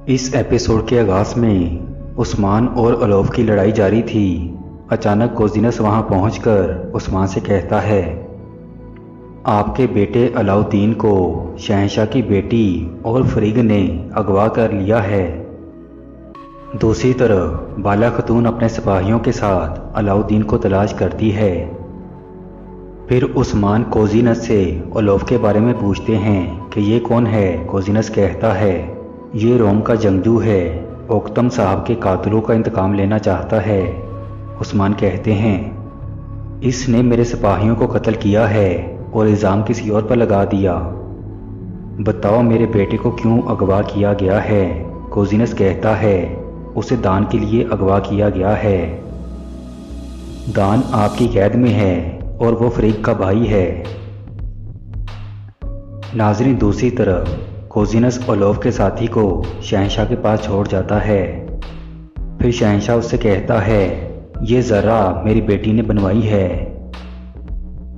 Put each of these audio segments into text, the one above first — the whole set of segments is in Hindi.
इस एपिसोड के आगाज में उस्मान और अलौफ की लड़ाई जारी थी। अचानक कोजिनस वहां पहुंचकर उस्मान से कहता है, आपके बेटे अलाउद्दीन को शहंशाह की बेटी और फरीग ने अगवा कर लिया है। दूसरी तरफ बाला खतून अपने सिपाहियों के साथ अलाउद्दीन को तलाश करती है। फिर उस्मान कोजिनस से अलौफ के बारे में पूछते हैं कि ये कौन है। कोजिनस कहता है, ये रोम का जंगजू है, ओक्तम साहब के कातिलों का इंतकाम लेना चाहता है। उस्मान कहते हैं, इसने मेरे सिपाहियों को कत्ल किया है और इल्ज़ाम किसी और पर लगा दिया। बताओ मेरे बेटे को क्यों अगवा किया गया है। कोजिनस कहता है, उसे दान के लिए अगवा किया गया है। दान आपकी कैद में है और वो फरीक का भाई है। नाज़रीन, दूसरी तरफ कोजिनस अलौफ के साथी को शहंशाह के पास छोड़ जाता है। फिर शहंशाह उससे कहता है, ये ज़रा मेरी बेटी ने बनवाई है।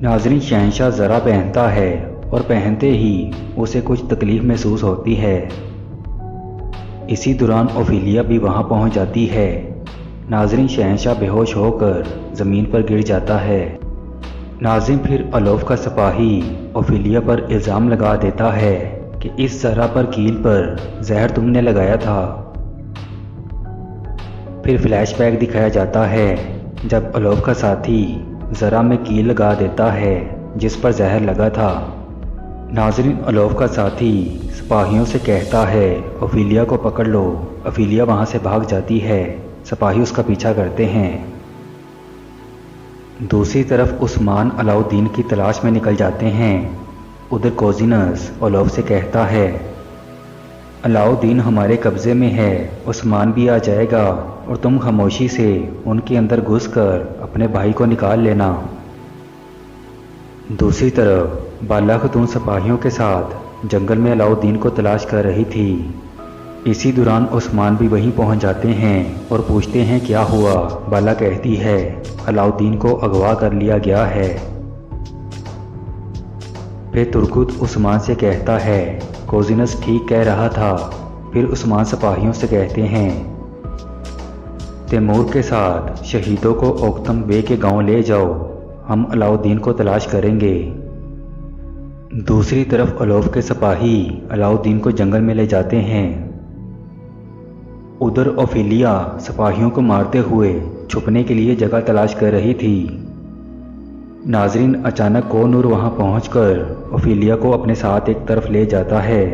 नाज़रीन, शहंशाह ज़रा पहनता है और पहनते ही उसे कुछ तकलीफ महसूस होती है। इसी दौरान ओफिलिया भी वहां पहुंच जाती है। नाज़रीन, शहंशाह बेहोश होकर ज़मीन पर गिर जाता है। नाज़रीन, फिर अलौफ का सिपाही ओफिलिया पर इल्ज़ाम लगा देता है कि इस ज़रा पर कील पर जहर तुमने लगाया था। फिर फ्लैशबैक दिखाया जाता है जब अलौफ का साथी ज़रा में कील लगा देता है जिस पर जहर लगा था। नाज़रीन, अलौफ का साथी सिपाहियों से कहता है, ओफिलिया को पकड़ लो। ओफिलिया वहाँ से भाग जाती है। सिपाही उसका पीछा करते हैं। दूसरी तरफ उस्मान अलाउद्दीन की तलाश में निकल जाते हैं। उधर कोजिनस अलौफ से कहता है, अलाउद्दीन हमारे कब्ज़े में है, उस्मान भी आ जाएगा और तुम खामोशी से उनके अंदर घुसकर अपने भाई को निकाल लेना। दूसरी तरफ बाला खतून सिपाहियों के साथ जंगल में अलाउद्दीन को तलाश कर रही थी। इसी दौरान उस्मान भी वहीं पहुंच जाते हैं और पूछते हैं क्या हुआ। बाला कहती है, अलाउद्दीन को अगवा कर लिया गया है। फिर तुर्कुत उस्मान से कहता है, कोजिनस ठीक कह रहा था। फिर उस्मान सिपाहियों से कहते हैं, तैमूर के साथ शहीदों को ओक्तम बे के गांव ले जाओ, हम अलाउद्दीन को तलाश करेंगे। दूसरी तरफ अलौफ के सिपाही अलाउद्दीन को जंगल में ले जाते हैं। उधर ओफिलिया सिपाहियों को मारते हुए छुपने के लिए जगह तलाश कर रही थी। नाज़रीन, अचानक कोनूर वहां पहुंचकर ओफिलिया को अपने साथ एक तरफ ले जाता है।